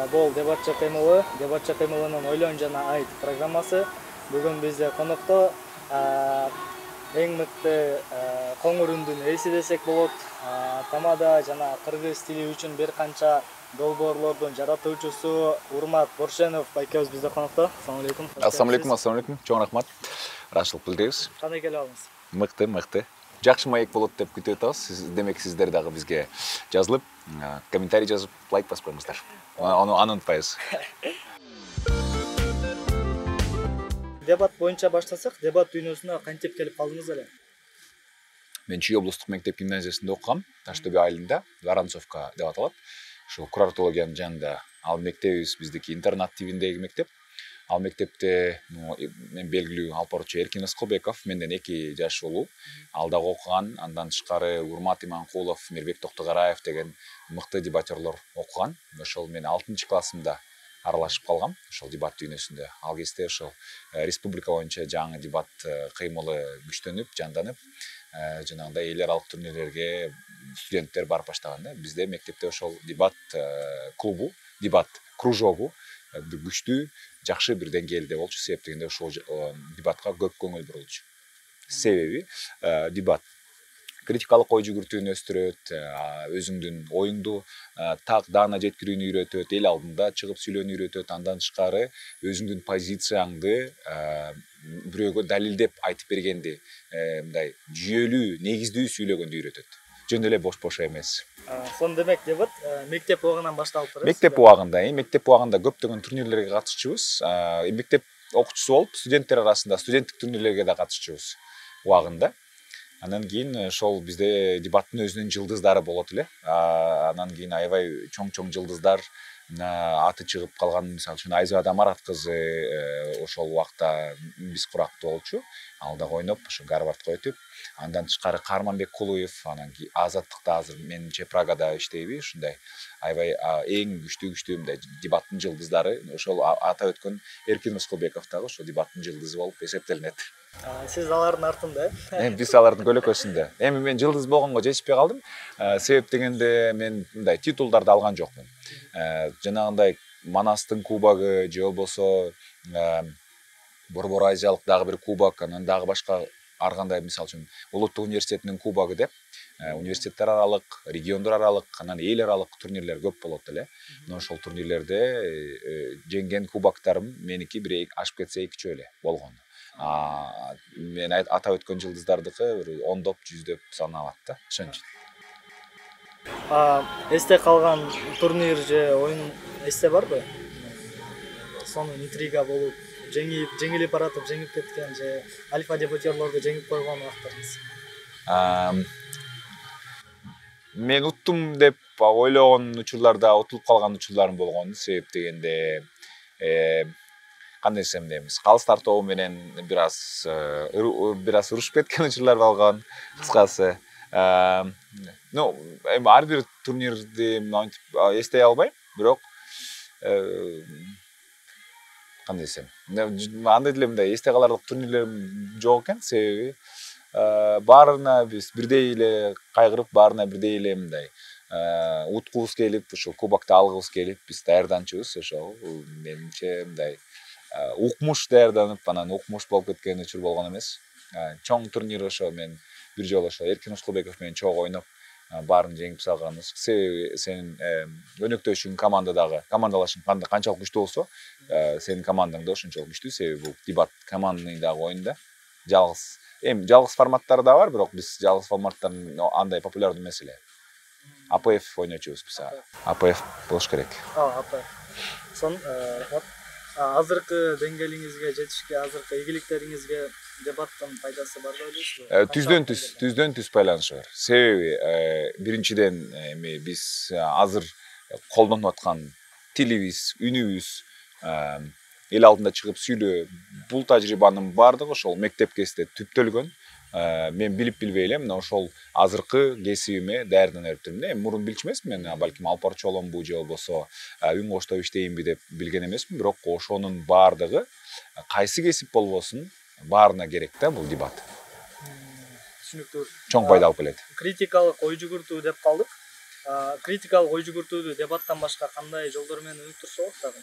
Бул дебатчы кыймылы, дебатчы кыймылынын ойлон жана айт программасы. Бүгүн бизде конокто эң мыкты коңур үндүн ээси десек болот. Тамада жана кыргыз тили үчүн бир канча долбоорлордун жаратуучусу Урмат Боршенов экөөбүз бизде конокто. Ассалам алейкум. Ассалам алейкум. Чоң рахмат. Рашылып билдиребиз. Кандай келип алыңыз? Мыкты. Жакшы маек болот деп күтүп атабыз. Демек сиздер дагы бизге жазылып, комментарий жазып, лайк басып коюңуздар. Аны унутпайбыз. Дебат боюнча баштасак, дебат дүйнөсүнө кантип келип калдыңыз эле? Мен Чүй облустук мектеп гимназиясында окугам. Таштөбө айылында, Воронцовка деп аталат. Ошол курартологиянын жанында. Ал мектебибиз биздики интернат тибиндеги мектеп. Ал мектепте мен белгилүү алпарчу Эркин Ыскылбеков менден 2 жаш улуу. Ал дагы окуган. Андан тышкары Урмат Иманкулов, Мирбек Токтогараев деген мыкты дебатерлор окуган. Ошол мен 6-классымда аралашып калгам ошол дебат дүйнөсүндө. Ал кезде ошол республика боюнча жаңы дебат кыймылы күчтөнүп, жанданып, жанагындай эл аралык турнирлерге студенттер барып баштаган да. Бизде мектепте ошол дебат клубу, дебат кружогу күчтүү, жакшы бир деңгээлде болчу. Себеп дегенде ошол дебатка көп көңүл бурулчу. Себеби дебат критикалык ой жүгүртүүнү өстүрөт, өзүңдүн оюңду так даана жеткирүүнү үйрөтөт, эл алдында чыгып сүйлөөнү үйрөтөт, андан тышкары өзүңдүн позицияңды бирөөгө далилдеп айтып бергенди, мындай жүйөлүү, негиздүү сүйлөгөндү үйрөтөт. Жөн эле бош эмес. Сон демек дебат мектеп убагынан башталып турат. Мектеп убагында көптөгөн турнирлерге катышчубуз. Мектеп окуучусу болуп, студенттер арасында студенттик турнирлерге да катышчубуз убагында. Андан кийин ошол бизде дебаттын өзүнүн жылдыздары болот эле. Андан кийин аябай чоң жылдыздар аты чыгып калган, мисалы үчүн Айзада Марат кызы ошол убакта биз курактуу болчу. Ал дагы ойноп, ошо Гарвардга өтүп, андан тышкары Карманбек Кулуев, анан кийин Азаттыкта азыр менимче Прагада иштейби, ушундай аябай эң күчтүү мындай дебаттын жылдыздары ошол атап өткөн Эркин Ыскылбеков дагы ошол дебаттын жылдызы болуп эсептелинет. Сиз алардын артында, Биз алардын көлөкөсүндө. Эми мен жылдыз болгонго жетишпей калдым. Себеп дегенде мен мындай титулдарды алган жокмун. Жанагындай Манастын кубогу же болбосо Борбор Азиялык дагы бир кубок, анан дагы башка ар кандай, мисалы үчүн Улуттук университетинин кубогу деп, университеттер аралык, региондор аралык, анан эл аралык турнирлер көп болот эле. Ошол турнирлерде жеңген кубоктарым меники бир ашып кетсе 2 эле болгон. Мен атап өткөн жылдыздардыкы бир 10доп, 100доп саналат да, ошончу. Эсте калган турнир же оюн эсте барбы? Сонун интрига болуп, жеңилип баратып, жеңип кеткен же альфа дебатерлорду жеңип койгон убактарыңыз? Мен уттум деп ойлогон учурларда утулуп калган учурларым болгон. Себеп дегенде кандай десем деймиз, калыс тартоо менен бир аз урушуп кеткен учурлар болгон, кыскасы. Эми ар бир турнирди эстей албайм, бирок кандай десем, андай деле мындай эсте каларлык турнирлерим жок экен. Себеби баарына биз бирдей эле кайгырып, баарына бирдей эле мындай уткубуз келип, ошол кубокду алгыбыз келип, биз даярданчубуз. Ошол менимче мындай укмуш даярданып, анан укмуш болуп кеткен учур болгон эмес. Чоң турнир ошо мен бир жолу ошо Эркин Ыскылбеков менен чогуу ойноп, баарын жеңип салганбыз. Себеби сенин өнөктөшүң командалашың канчалык күчтүү болсо, сенин командаң да ошончолук күчтүү. Себеби бул дебат командный дагы оюнда. Жалгыз форматтары да бар, бирок биз жалгыз форматтарын андай популярдуу эмес эле. АПФ ойночубуз биз. АПФ болуш керек. АПФ. Сон азыркы деңгээлиңизге жетишке, азыркы ийгиликтериңизге дебаттын пайдасы бар деп ойлойсузбу? Түздөн түз байланышы бар. Себеби биринчиден эми биз азыр колдонуп аткан тилибиз, үнүбүз, эл алдында чыгып сүйлөө, бул тажрыйбанын баардыгы ошол мектеп кезинде түптөлгөн. Мен билип билбей эле мына ошол азыркы кесибиме даярдана бериптирмин. Эми мурун билчү эмесмин, мен балким алпарчы боломбу же болбосо үн кошто иштейинби деп билген эмесмин, бирок ошонун баардыгы кайсы кесип болбосун баарына керек да бул дебат. түшүнүктүү. чоң пайда алып келет. Критикалык ой жүгүртүү деп калдык. Критикалык ой жүгүртүүдү дебаттан башка кандай жолдор менен өнүктүрсө болот дагы?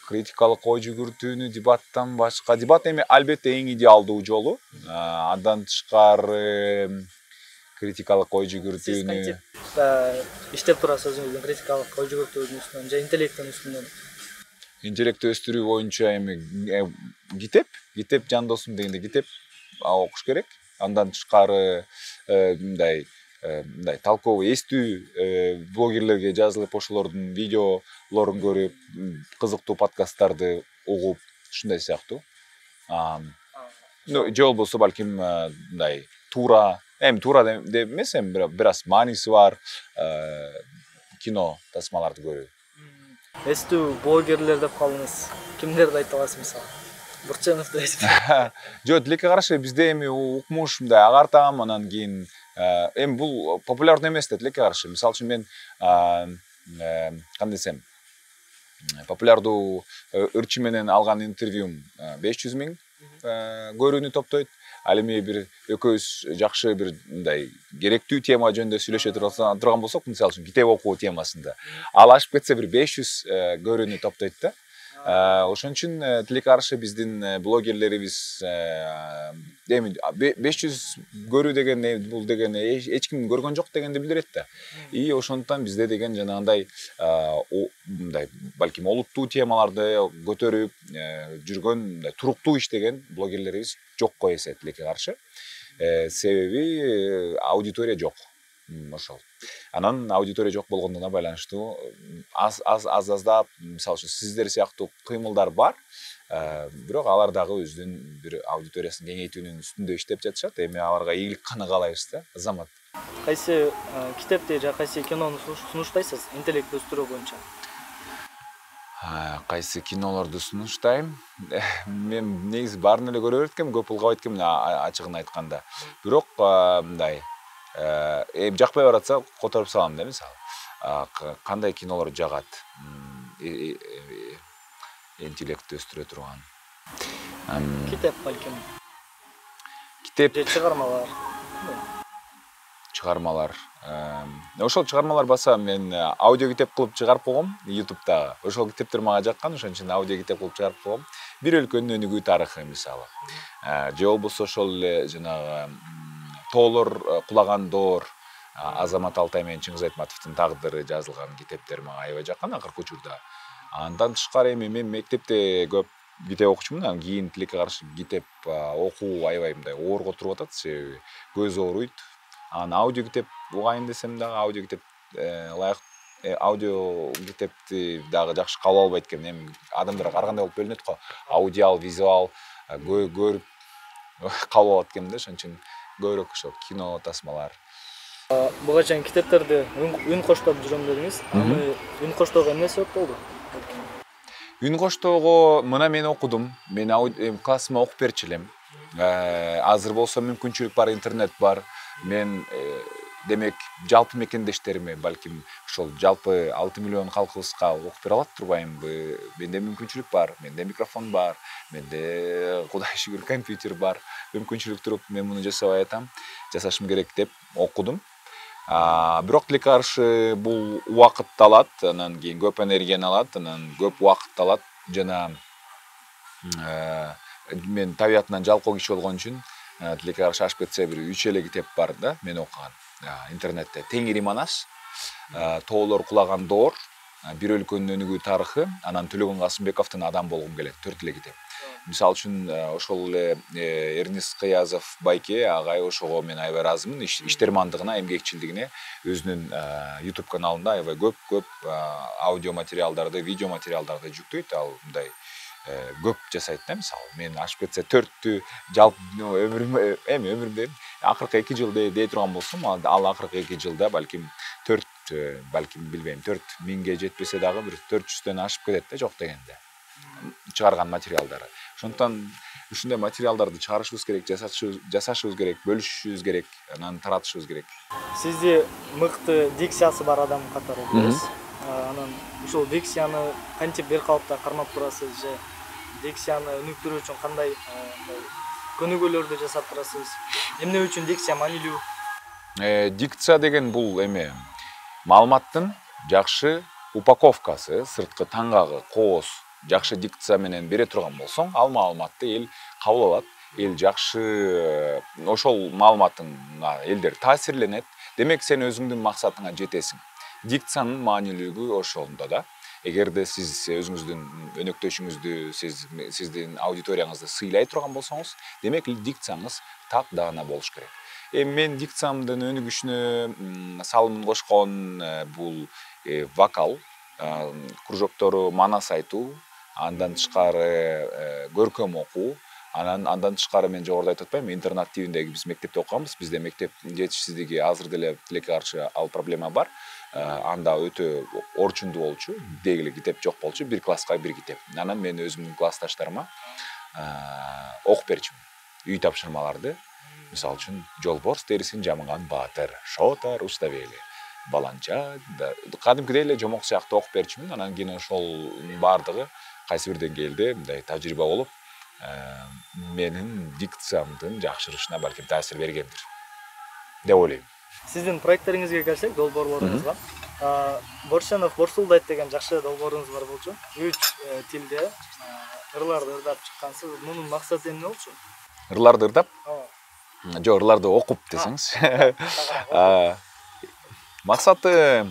Критикалык ой жүгүртүүнү дебаттан башка, дебат эми албетте эң идеалдуу жолу. Андан тышкары критикалык ой жүгүртүүнү иштеп турасыз өзүңүздүн критикалык ой жүгүртүүнүн үстүнөн же интеллекттин үстүнөн? Интеллектти өстүрүү боюнча эми китеп жан досум дегенде китеп окуш керек. Андан тышкары мындай талкоо эстүү блогерлерге жазылып, ошолордун видеолорун көрүп, кызыктуу подкасттарды угуп, ушундай сыяктуу. Же болбосо балким мындай туура деп эмес, эми бир аз мааниси бар кино тасмаларды көрүү. Эстүү блогерлер деп калдыңыз. Кимдерди айта аласыз мисалы? Бурчановду дейсиз. Жок, тилекке каршы бизде эми укмуш мындай агартам, анан кийин эми бул популярдуу эмес да тилекке каршы. Мисалы үчүн мен кандай десем, популярдуу ырчы менен алган интервьюм 500 000 көрүүнү топтойт. Ал эми бир экөөбүз жакшы бир мындай керектүү тема жөнүндө сүйлөшө турган болсок, мисалы үчүн китеп окуу темасында, ал ашып кетсе бир 500 көрүүнү топтойт да. Ошон үчүн тилекке каршы биздин блогерлерибиз эми 500 көрүү деген бул деген эч ким көргөн жок дегенди билдирет да. И ошондуктан бизде деген жанагындай мындай балким олуттуу темаларды көтөрүп жүргөн туруктуу иштеген блогерлерибиз жокко эсе тилекке каршы. Себеби аудитория жок. Ошол. Анан аудитория жок болгондугуна байланыштуу аздап, мисалы үчүн сиздер сыяктуу кыймылдар бар, бирок алар дагы өзүнүн бир аудиториясын кеңейтүүнүн үстүндө иштеп жатышат. Эми аларга ийгилик гана каалайбыз да, Азамат. Кайсы китепти же кайсы кинону сунуштайсыз интеллект өстүрүү боюнча? Кайсы кинолорду сунуштайм? Мен негизи баарын эле көрө берет экенмин, көп ылгабайт экенмин ачыгын айтканда. Бирок мындай жакпай баратса которуп салам да, мисалы. Кандай кинолор жагат? Интеллектти өстүрө турган. Китеп балким. Китеп же чыгармалар. Чыгармалар. Ошол чыгармалар баса мен аудио китеп кылып чыгарып койгом YouTube'да. Ошол китептер мага жаккан, ошон үчүн аудио китеп кылып чыгарып койгом. Бир өлкөнүн өнүгүү тарыхы мисалы. Же болбосо ошол эле жанагы Тоолор кулаган доор, Азамат Алтай менен Чыңгыз Айтматовдун тагдыры жазылган китептер мага аябай жаккан акыркы учурда. Андан тышкары эми мен мектепте көп китеп окучумун, анан кийин тилекке каршы китеп окуу аябай мындай оорго туруп атат, себеби көз ооруйт. Анан аудио китеп угайын десем дагы аудио китеп аудио китепти дагы жакшы кабыл албайт экен. Эми адамдар ар кандай болуп бөлүнөт го. Аудиал, визуал көрүп кабыл алат экен да, ошон үчүн көбүрөөк ошо кино тасмалар. Буга чейин китептерди үн коштоп жүрөм дедиңиз. Аны үн коштоого эмне себеп болду? Үн коштоого мына мен окудум. Мен классыма окуп берчү элем. Азыр болсо мүмкүнчүлүк бар, интернет бар. Мен демек жалпы мекендештериме, балким ошол жалпы 6 миллион калкыбызга окуп бере алат турбаймынбы? Менде мүмкүнчүлүк бар, менде микрофон бар, менде Кудай шүгүр компьютер бар. Мүмкүнчүлүк туруп мен муну жасабай атам, жасашым керек деп окудум. Бирок тилекке каршы бул убакытты алат, анан кийин көп энергияны алат, анан көп убакытты алат. Жана мен табиятынан жалкоо киши болгон үчүн тилекке каршы ашып кетсе бир 3 эле китеп бар да, мен окуган. Интернетте Теңири Манас, Тоолор кулаган доор, Бир өлкөнүн өнүгүү тарыхы, анан Төлөгөн Касымбековдун Адам болгум келет, 4 эле китеп. Мисалы үчүн ошол эле Эрнест Кыязов байке агай ошого мен аябай ыраазымын, иштермандыгына, эмгекчилдигине, өзүнүн YouTube каналында аябай көп аудио материалдарды, видео материалдарды жүктөйт. Ал мындай көп жасайт да, мисалы. Мен ашып кетсе 4-тү жалпы өмүрүмдө акыркы 2 жыл дей турган болсом, ал акыркы 2 жылда балким 4, балким билбейм, 4000ге жетпесе дагы бир 400дөн ашып кетет да, жок дегенде. Чыгарган материалдары. Ошондуктан ушундай материалдарды чыгарышыбыз керек, жасашыбыз керек, бөлүшүшүбүз керек, анан таратышыбыз керек. Сизди мыкты дикциясы бар адам катары көрөсүз. Анан ушул дикцияны кантип бир калыпта кармап турасыз же дикцияны өнүктүрүү үчүн кандай көнүгүүлөрдү жасап турасыз. Эмне үчүн дикция маанилүү? Дикция деген бул эме маалыматтын жакшы упаковкасы, сырткы таңгагы, кооз жакшы дикция менен бере турган болсоң, ал маалыматты эл кабыл алат. Эл жакшы ошол маалыматына элдер таасирленет. Демек сен өзүңдүн максатыңа жетесиң. Дикциянын маанилүүлүгү ошондо да. Эгерде сиз өзүңүздүн өнөктөшүңүздү, сиздин аудиторияңызды сыйлай турган болсоңуз, демек дикцияңыз так даана болуш керек. Мен дикциямдын өнүгүшүнө салымын кошкон бул вокал кружоктору, манас айтуу, андан тышкары көркөм окуу, андан тышкары мен жогоруда айтып атпаймынбы, интернат тибиндеги биз мектепте окуганбыз. Бизде мектеп жетишсиздиги азыр деле тилекке каршы ал проблема бар. Анда өтө орчундуу болчу, деги эле китеп жок болчу, бир класска бир китеп. Анан мен өзүмдүн классташтарыма окуп берчүмүн үй тапшырмаларды. Мисалы үчүн жолборс терисин жамыган баатыр, шотар уставели, баланча, кадимкидей эле жомок сыяктуу окуп берчүмүн. Анан кийин ошол баардыгы кайсы бир деңгээлде мындай тажрыйба болуп, менин дикциямдын жакшырышына балким таасир бергендир деп ойлойм. Сиздин проекттериңизге келсек, долбоорлоруңузга, Боршенов Борсулдайт деген жакшы долбооруңуз бар болчу. 3 тилде ырларды ырдап чыккансыз. Мунун максаты эмне болчу? Ырларды ырдап? Жок, ырларды окуп десеңиз. Максаты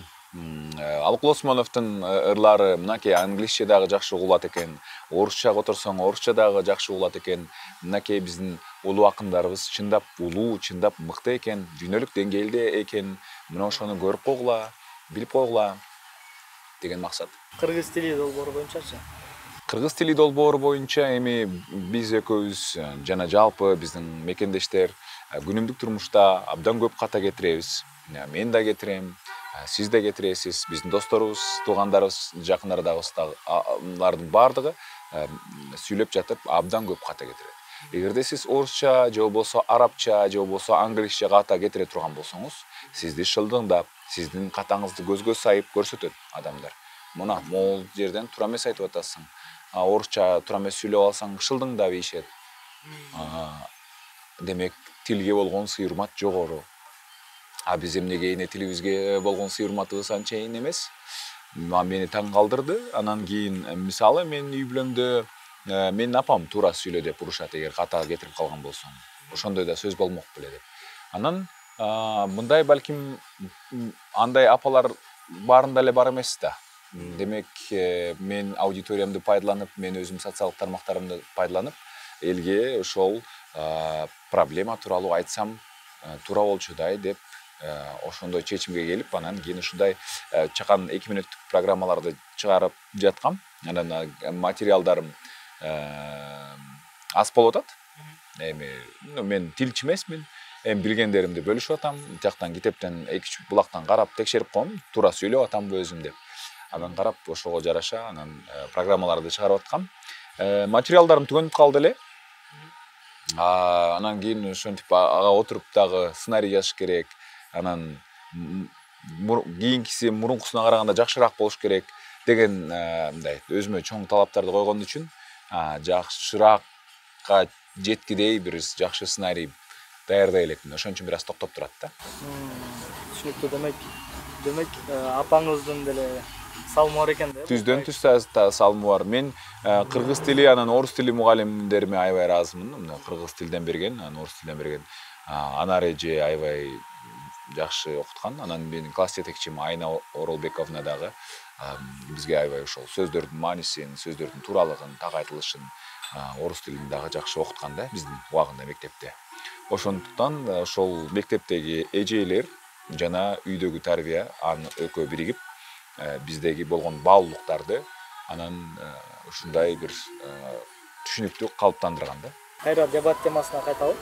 Алыкул Осмоновдун ырлары мынакей англисче дагы жакшы угулат экен, орусча которсоң орусча дагы жакшы угулат экен. Мынакей биздин улуу акындарыбыз чындап улуу, чындап мыкты экен, дүйнөлүк деңгээлде экен. Мына ошону көрүп койгула, билип койгула деген максат. Кыргыз тили долбоору боюнчачы? Кыргыз тили долбоору боюнча эми биз экөөбүз жана жалпы биздин мекендештер күнүмдүк турмушта абдан көп ката кетиребиз. Мен да кетирем, сиз да кетиресиз, биздин досторубуз, туугандарыбыз, жакын арадагылардын баардыгы сүйлөп жатып абдан көп ката кетирет. Эгерде сиз орусча, же болбосо арабча, же болбосо англисче ката кетире турган болсоңуз, сизди шылдыңдап, сиздин катаңызды көзгө сайып көрсөтөт адамдар. Мына могул жерден туура эмес айтып атасың. Орусча туура эмес сүйлөп алсаң шылдыңдап ийишет. Демек тилге болгон сый-урмат жогору. Биз эмнеге эне тилибизге болгон сый-урматыбыз анчайын эмес? Мени таң калтырды. Анан кийин мисалы мен үй бүлөмдө менин апам туура сүйлө деп урушат, эгер ката кетирип калган болсоң. Ошондой да сөз болмок беле деп. Анан мындай балким андай апалар баарында эле бар эмес да. Демек мен аудиториямды пайдаланып, мен өзүм социалдык тармактарымды пайдаланып, элге ошол проблема тууралуу айтсам туура болчудай деп ошондой чечимге келип, анан кийин ушундай чакан 2 мүнөттүк программаларды чыгарып жаткам. Анан материалдарым аз болуп атат. Эми мен тилчи эмесмин. Билгендеримди бөлүшүп атам. Тияктан китептен 2 булактан карап текшерип коем, туура сүйлөп атамбы өзүм деп. Анан карап ошого жараша анан программаларды чыгарып аткам. Материалдарым түгөнүп калды эле. Анан кийин ошентип ага отуруп дагы сценарий жазыш керек. Анан кийинкиси мурункусуна караганда жакшыраак болуш керек деген мындай өзүмө чоң талаптарды койгон үчүн жакшыраакка жеткидей бир жакшы сценарий даярдай элекмин. Ошон үчүн бир аз токтоп турат да. Түшүнүктүү. Демек апаңыздын деле салымы бар экен да. Түздөн түз салымы бар. Мен кыргыз тили, анан орус тили мугалимдериме аябай ыраазымын. Мына кыргыз тилден берген, анан орус тилден берген Анар эже аябай жакшы окуткан. Анан менин класс жетекчим Айна Оролбековна дагы бизге аябай ошол сөздөрдүн маанисин, сөздөрдүн тууралыгын, так айтылышын орус тилин дагы жакшы окуткан да биздин убагында мектепте. Ошондуктан ошол мектептеги эжелер жана үйдөгү тарбия аны экөө биригип биздеги болгон баалуулуктарды анан ушундай бир түшүнүктүү калыптандырган да. Кайра дебат темасына кайталып.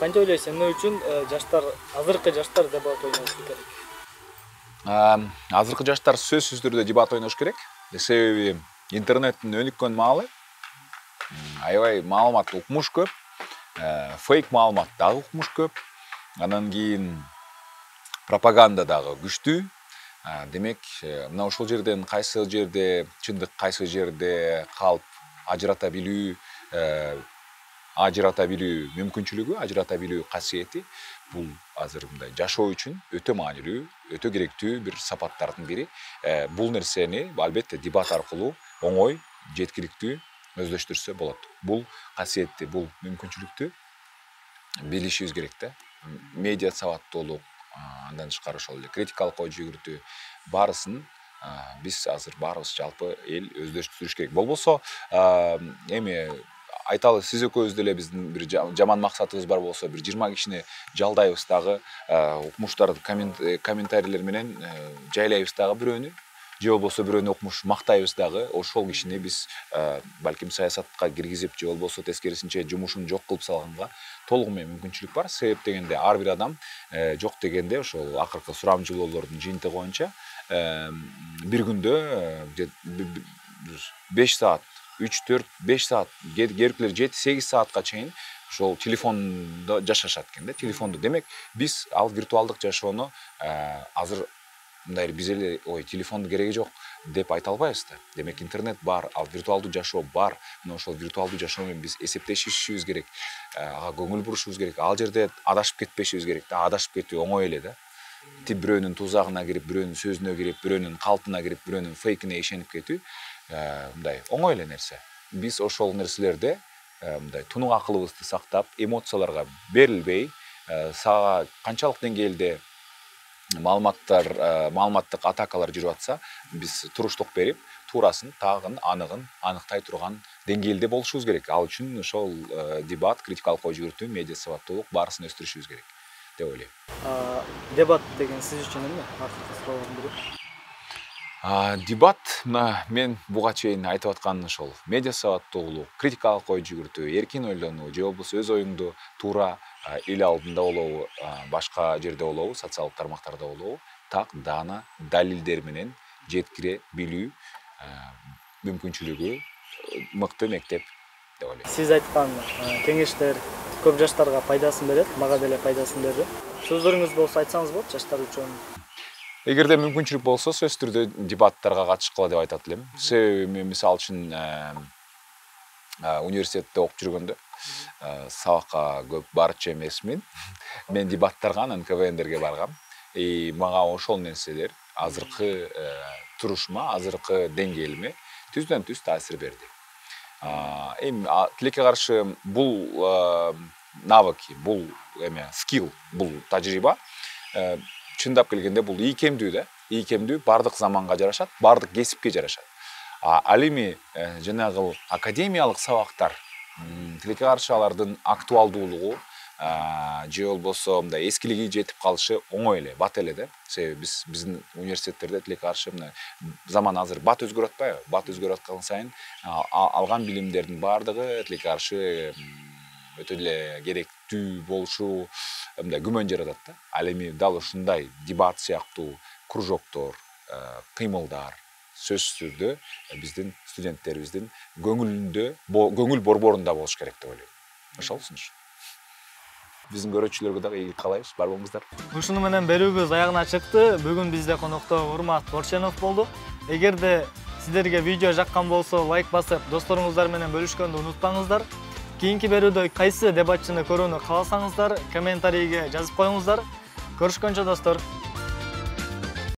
Канча ойлойсуз, эмне үчүн жаштар, азыркы жаштар дебат ойношу керек? Азыркы жаштар сөзсүз түрдө дебат ойнош керек. Себеби интернеттин өнүккөн маалы аябай маалымат укмуш көп, фейк маалымат дагы укмуш көп. Анан кийин пропаганда дагы күчтүү. Демек, мына ошол жерден кайсы жерде чындык, кайсы жерде калп ажырата билүү ажырата билүү мүмкүнчүлүгү, ажырата билүү касиети бул азыр мындай жашоо үчүн өтө маанилүү, өтө керектүү бир сапаттардын бири. Бул нерсени албетте дебат аркылуу оңой, жеткиликтүү өздөштүрсө болот. Бул касиетти, бул мүмкүнчүлүктү билишибиз керек да. Медиа сабаттуулук, андан тышкары ошол эле критикалык ой жүгүртүү баарысын биз азыр баарыбыз жалпы эл өздөштүрүш керек. Болбосо эми айталы сиз экөөбүз деле биздин бир жаман максатыбыз бар болсо бир 20 кишини жалдайбыз дагы, укмуштарды комментарийлер менен жайлайбыз дагы бирөөнү, же болбосо бирөөнү окумуш мактайбыз дагы, ошол кишини биз балким саясатка киргизип, же болбосо тескерисинче жумушун жок кылып салганга толугу менен мүмкүнчүлүк бар. Себеп дегенде ар бир адам жок дегенде ошол акыркы сурамжылоолордун жыйынтыгы боюнча бир күндө 5 саат, 3-4-5 саат, керкилер 7-8 саатка чейин ошол телефондо жашашат экен да, телефондо. Демек биз ал виртуалдык жашоону азыр мындай биз эле ой телефондун кереги жок деп айта албайбыз да. Демек интернет бар, ал виртуалдуу жашоо бар. Мына ошол виртуалдуу жашоо менен биз эсептешишибиз керек, ага көңүл бурушубуз керек. Ал жерде адашып кетпешибиз керек да. Адашып кетүү оңой эле да. Тип бирөөнүн тузагына кирип, бирөөнүн сөзүнө кирип, бирөөнүн калпына кирип, бирөөнүн фейкине ишенип кетүү мындай оңой эле нерсе. Биз ошол нерселерде мындай тунук акылыбызды сактап, эмоцияларга берилбей, сага канчалык деңгээлде маалыматтык атакалар жүрүп атса, биз туруштук берип, туурасын, тагын, анығын аныктай турган деңгээлде болушубуз керек. Ал үчүн ошол дебат, критикалык ой жүгүртүү, медиа сабаттуулук баарысын өстүрүшүбүз керек деп ойлойм. Дебат деген сиз үчүн эмне? Акыркы суроолордун бири. Дебат, мына мен буга чейин айтып аткан ошол медиа сабаттуулук, критикалык ой жүгүртүү, эркин ойлонуу, же болбосо өз оюңду туура эл алдында болобу, башка жерде болобу, социалдык тармактарда болобу, так даана далилдер менен жеткире билүү мүмкүнчүлүгү мыкты мектеп деп ойлойм. Сиз айткан кеңештер көп жаштарга пайдасын берет, мага деле пайдасын берди. Сөздөрүңүз болсо айтсаңыз болот жаштар үчүн. Эгерде мүмкүнчүлүк болсо, сөзсүз түрдө дебаттарга катышкыла деп айтат элем. Себеби мен мисалы үчүн университетте окуп жүргөндө сабакка көп барчу эмесмин. Мен дебаттарга, анан КВНдерге баргам. Мага ошол нерселер азыркы турушума, азыркы деңгээлиме түздөн түз таасир берди. Эми тилекке каршы бул навык, бул скилл, бул тажрыйба чындап келгенде бул ийкемдүү да. Ийкемдүү бардык заманга жарашат, бардык кесипке жарашат. Ал эми жанагы академиялык сабактар, тилекке каршы алардын актуалдуулугу же болбосо мындай эскилиги жетип калышы оңой эле, бат эле да. Себеби биздин университеттерде тилекке каршы мына заман азыр бат өзгөрүп атпайбы? Бат өзгөрүп аткан сайын алган билимдердин баардыгы тилекке каршы өтө эле керектүү болушу мындай күмөн жаратат да. Ал эми дал ушундай дебат сыяктуу кружоктор, кыймылдар сөзсүз түрдө биздин студенттерибиздин көңүлүндө, көңүл борборунда болуш керек деп ойлойм. Ошол сунуш. Биздин көрүүчүлөргө дагы ийгилик каалайбыз, бар болуңуздар. Ушуну менен берүүбүз аягына чыкты. Бүгүн бизде конокто Урмат Боршенов болду. Эгерде сиздерге видео жаккан болсо, лайк басып, досторуңуздар менен бөлүшкөндү унутпаңыздар. Кийинки берүүдө кайсы дебатчыны көрүүнү кааласаңыздар, комментарийге жазып коюңуздар. Көрүшкөнчө достор.